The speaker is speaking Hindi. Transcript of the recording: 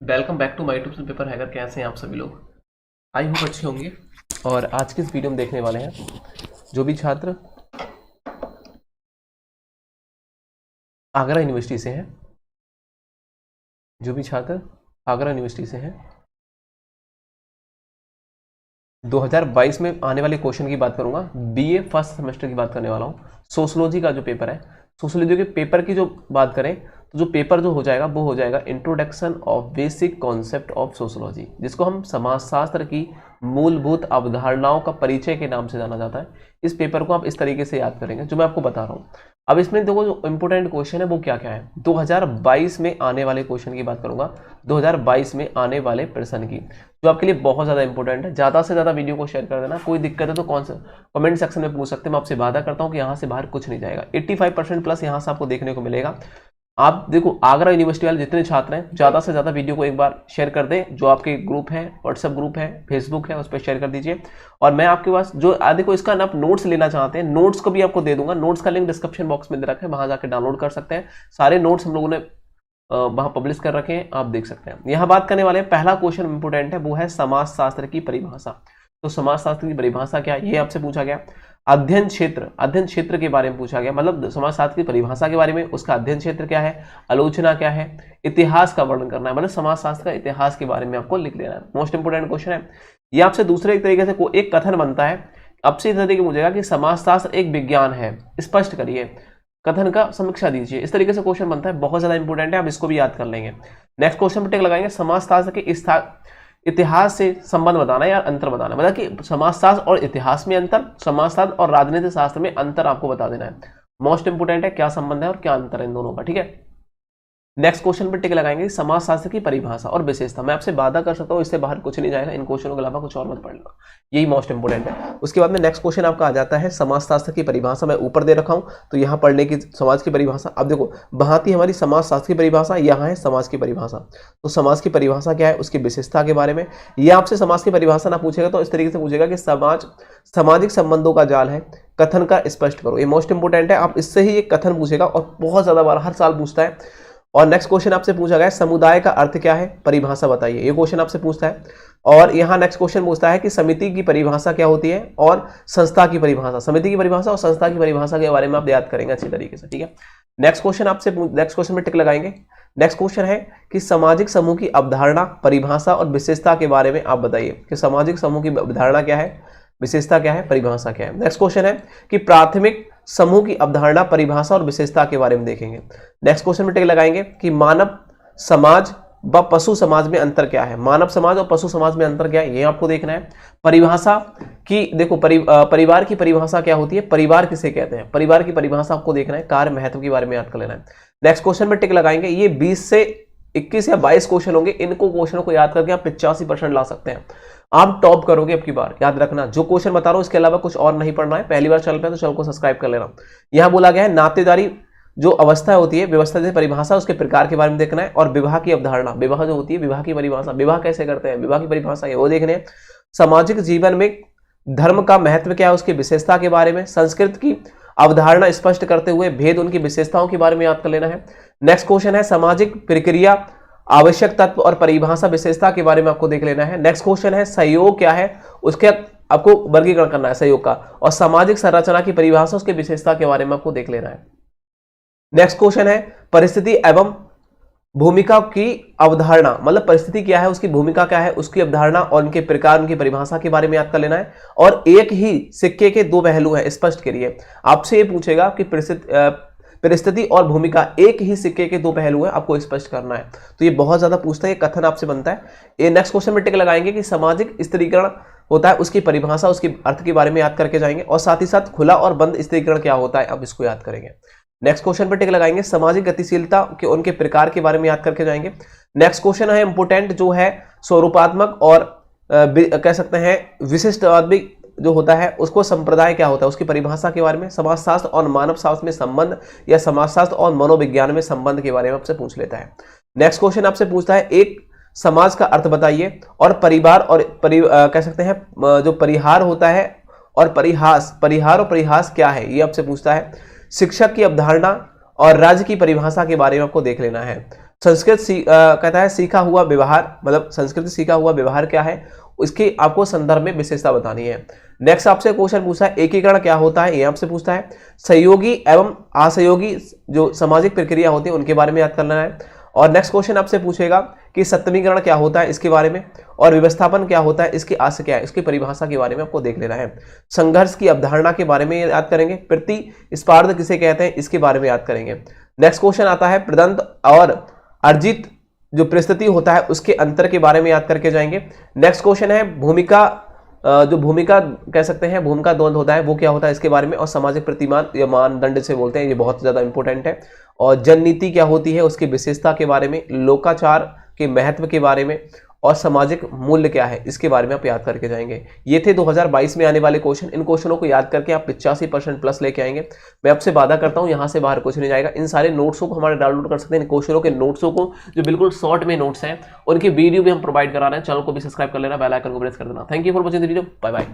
Welcome back to my YouTube Paper Hacker. कैसे हैं आप सभी लोग? आई होप अच्छे होंगे। और आज की इस वीडियो में देखने वाले हैं जो भी छात्र आगरा यूनिवर्सिटी से हैं, जो भी छात्र आगरा यूनिवर्सिटी से हैं 2022 में आने वाले क्वेश्चन की बात करूंगा। बीए फर्स्ट सेमेस्टर की बात करने वाला हूं। सोशियोलॉजी का जो पेपर है, सोशियोलॉजी के पेपर की जो बात करें तो जो पेपर जो हो जाएगा वो हो जाएगा introduction of basic concept of sociology, जिसको हम समाजशास्त्र की मूलभूत अवधारणाओं का परिचय के नाम से जाना जाता है। इस पेपर को आप इस तरीके से याद करेंगे जो मैं आपको बता रहा हूँ। अब इसमें देखो जो इंपोर्टेंट क्वेश्चन है वो क्या क्या है। 2022 में आने वाले क्वेश्चन की बात करूंगा, 2022 में आने वाले प्रश्न की, जो आपके लिए बहुत ज्यादा इंपॉर्टेंट है। ज्यादा से ज्यादा वीडियो को शेयर कर देना। कोई दिक्कत है तो कौन सा कमेंट सेक्शन में पूछ सकते हैं। मैं आपसे वादा करता हूं कि यहां से बाहर कुछ नहीं जाएगा। 85% प्लस यहां से आपको देखने को मिलेगा। आप देखो आगरा यूनिवर्सिटी वाले जितने छात्र हैं ज्यादा से ज्यादा वीडियो को एक बार शेयर कर दें। जो आपके ग्रुप है, व्हाट्सएप ग्रुप है, फेसबुक है, उस पर शेयर कर दीजिए। और मैं आपके पास जो देखो इसका आप नोट्स लेना चाहते हैं, नोट्स को भी आपको दे दूंगा। नोट्स का लिंक डिस्क्रिप्शन बॉक्स में दे रखा है, वहां जाकर डाउनलोड कर सकते हैं। सारे नोट्स हम लोगों ने वहां पब्लिश कर रखे हैं, आप देख सकते हैं। यहां बात करने वाले पहला क्वेश्चन इंपोर्टेंट है, वो है समाजशास्त्र की परिभाषा। तो समाजशास्त्र की परिभाषा क्या है ये आपसे पूछा गया। अध्ययन क्षेत्र के बारे में पूछा गया, मतलब समाजशास्त्र की परिभाषा के बारे में, उसका अध्ययन क्षेत्र क्या है, आलोचना क्या है, इतिहास का वर्णन करना है, मतलब समाजशास्त्र का इतिहास के बारे में आपको लिख लेना है। मोस्ट इंपोर्टेंट क्वेश्चन है ये। आपसे दूसरे एक तरीके से एक कथन बनता है, आपसे इस तरीके पूछेगा कि समाजशास्त्र एक विज्ञान है, स्पष्ट करिए, कथन का समीक्षा दीजिए। इस तरीके से क्वेश्चन बनता है, बहुत ज्यादा इंपोर्टेंट है, आप इसको भी याद कर लेंगे। नेक्स्ट क्वेश्चन पर टिक लगाएंगे, समाजशास्त्र के इतिहास से संबंध बताना या अंतर बताना, मतलब कि समाजशास्त्र और इतिहास में अंतर, समाजशास्त्र और राजनीतिक शास्त्र में अंतर आपको बता देना है। मोस्ट इंपोर्टेंट है, क्या संबंध है और क्या अंतर है इन दोनों का, ठीक है। नेक्स्ट क्वेश्चन पर टिक लगाएंगे, समाजशास्त्र की परिभाषा और विशेषता। मैं आपसे वादा कर सकता हूं इससे बाहर कुछ नहीं जाएगा, इन क्वेश्चनों के अलावा कुछ और मत पढ़ना, यही मोस्ट इंपोर्टेंट है। उसके बाद में नेक्स्ट क्वेश्चन आपका आ जाता है समाजशास्त्र की परिभाषा। मैं ऊपर दे रखा हूं तो यहाँ पढ़ने की समाज की परिभाषा। अब देखो वहां थी हमारी समाजशास्त्र की परिभाषा, यहाँ है समाज की परिभाषा। तो समाज की परिभाषा क्या है, उसकी विशेषता के बारे में। यह आपसे समाज की परिभाषा ना पूछेगा तो इस तरीके से पूछेगा कि सामाजिक संबंधों का जाल है, कथन का स्पष्ट करो। ये मोस्ट इंपोर्टेंट है, आप इससे ही एक कथन पूछेगा और बहुत ज्यादा बार हर साल पूछता है। और नेक्स्ट क्वेश्चन आपसे पूछा गया समुदाय का अर्थ क्या है, परिभाषा बताइए, ये क्वेश्चन आपसे पूछता है। और यहाँ नेक्स्ट क्वेश्चन पूछता है कि समिति की परिभाषा क्या होती है और संस्था की परिभाषा। समिति की परिभाषा और संस्था की परिभाषा के बारे में आप याद करेंगे अच्छी तरीके से, ठीक है। नेक्स्ट क्वेश्चन आपसे नेक्स्ट क्वेश्चन में टिक लगाएंगे। नेक्स्ट क्वेश्चन है कि सामाजिक समूह की अवधारणा, परिभाषा और विशेषता के बारे में आप बताइए कि सामाजिक समूह की अवधारणा क्या है, विशेषता क्या है, परिभाषा क्या है। नेक्स्ट क्वेश्चन है कि प्राथमिक समूह की अवधारणा, परिभाषा और विशेषता के बारे में देखेंगे। नेक्स्ट क्वेश्चन में टिक लगाएंगे कि मानव समाज व पशु समाज में अंतर क्या है। मानव समाज और पशु समाज में अंतर क्या है ये आपको देखना है। परिभाषा की देखो परिवार की परिभाषा क्या होती है, परिवार किसे कहते हैं, परिवार की परिभाषा आपको देखना है। कार्य महत्व के बारे में याद कर लेना है। नेक्स्ट क्वेश्चन में टिक लगाएंगे। ये 20 से 21 या 22 क्वेश्चन होंगे, इनको क्वेश्चनों को याद करके आप 85% ला सकते हैं। आप टॉप करोगे अब की बार, याद रखना। जो क्वेश्चन बता रहा हूं इसके अलावा कुछ और नहीं पढ़ना है। पहली बार चल पे तो चैनल को सब्सक्राइब कर लेना। यहां बोला गया है नातेदारी जो अवस्था होती है, व्यवस्था जैसे परिभाषा, उसके प्रकार के बारे में देखना है। और विवाह की अवधारणा, विवाह जो होती है, विवाह की परिभाषा, विवाह कैसे करते हैं, विवाह की परिभाषा है वो देखने हैं। सामाजिक जीवन में धर्म का महत्व क्या है, उसकी विशेषता के बारे में। संस्कृत की अवधारणा स्पष्ट करते हुए भेद, उनकी विशेषताओं के बारे में याद कर लेना है। नेक्स्ट क्वेश्चन है सामाजिक प्रक्रिया, आवश्यक तत्व और परिभाषा, विशेषता के बारे में आपको देख लेना है। नेक्स्ट क्वेश्चन है सहयोग क्या है, उसके आपको वर्गीकरण करना है सहयोग का। और सामाजिक संरचना की परिभाषा, उसकी विशेषता के बारे में आपको देख लेना है। नेक्स्ट क्वेश्चन है परिस्थिति एवं भूमिका की अवधारणा, मतलब परिस्थिति क्या है, उसकी भूमिका क्या है, उसकी अवधारणा और उनके प्रकार, उनकी परिभाषा के बारे में याद कर लेना है। और एक ही सिक्के के दो पहलू हैं, स्पष्ट करिए। आपसे ये पूछेगा कि परिस्थिति और भूमिका एक ही सिक्के के दो पहलू हैं, आपको स्पष्ट करना है। तो ये बहुत ज्यादा पूछता है, ये कथन आपसे बनता है। ये नेक्स्ट क्वेश्चन में टिक लगाएंगे कि सामाजिक स्त्रीकरण होता है, उसकी परिभाषा, उसके अर्थ के बारे में याद करके जाएंगे। और साथ ही साथ खुला और बंद स्त्रीकरण क्या होता है, अब इसको याद करेंगे। नेक्स्ट क्वेश्चन पे टिक लगाएंगे, सामाजिक गतिशीलता के उनके प्रकार के बारे में याद करके जाएंगे। नेक्स्ट क्वेश्चन है इंपोर्टेंट, जो है स्वरूपात्मक और कह सकते हैं विशिष्टवादी जो होता है, उसको संप्रदाय क्या होता है, उसकी परिभाषा के बारे में। समाजशास्त्र और मानव शास्त्र में संबंध या समाजशास्त्र और मनोविज्ञान में संबंध के बारे में आपसे पूछ लेता है। नेक्स्ट क्वेश्चन आपसे पूछता है एक समाज का अर्थ बताइए। और परिवार और कह सकते हैं जो परिहार होता है और परिहार और परिहास क्या है ये आपसे पूछता है। शिक्षक की अवधारणा और राज्य की परिभाषा के बारे में आपको देख लेना है। संस्कृत कहता है सीखा हुआ व्यवहार, मतलब संस्कृत सीखा हुआ व्यवहार क्या है, उसके आपको संदर्भ में विशेषता बतानी है। नेक्स्ट आपसे क्वेश्चन पूछा है एकीकरण क्या होता है, ये आपसे पूछता है। सहयोगी एवं असहयोगी जो सामाजिक प्रक्रिया होती है उनके बारे में याद करना है। और नेक्स्ट क्वेश्चन आपसे पूछेगा कि सप्तमीकरण क्या होता है, इसके बारे में। और व्यवस्थापन क्या होता है, इसकी आशय क्या है, इसकी परिभाषा के बारे में आपको देख लेना है। संघर्ष की अवधारणा के बारे में याद करेंगे। प्रतिस्पर्धा किसे कहते हैं, इसके बारे में याद करेंगे। नेक्स्ट क्वेश्चन आता है प्रदत्त और अर्जित जो परिस्थिति होता है उसके अंतर के बारे में याद करके जाएंगे। नेक्स्ट क्वेश्चन है भूमिका, जो भूमिका कह सकते हैं, भूमिका द्वंद्व होता है वो क्या होता है इसके बारे में। और सामाजिक प्रतिमान या मानदंड से बोलते हैं, ये बहुत ज्यादा इंपॉर्टेंट है। और जननीति क्या होती है उसकी विशेषता के बारे में, लोकाचार के महत्व के बारे में, और सामाजिक मूल्य क्या है इसके बारे में आप याद करके जाएंगे। ये थे 2022 में आने वाले क्वेश्चन। इन क्वेश्चनों को याद करके आप 85% प्लस लेके आएंगे। मैं आपसे वादा करता हूं यहां से बाहर कुछ नहीं जाएगा। इन सारे नोट्सों को हमारे डाउनलोड कर सकते हैं, इन क्वेश्चनों के नोट्सों को जो बिल्कुल शॉर्ट में नोट्स हैं, उनकी वीडियो भी हम प्रोवाइड करा रहे हैं। चैनल को भी सब्सक्राइब कर लेना, बेल आइकन को प्रेस कर देना। Thank you for watching the video, bye bye.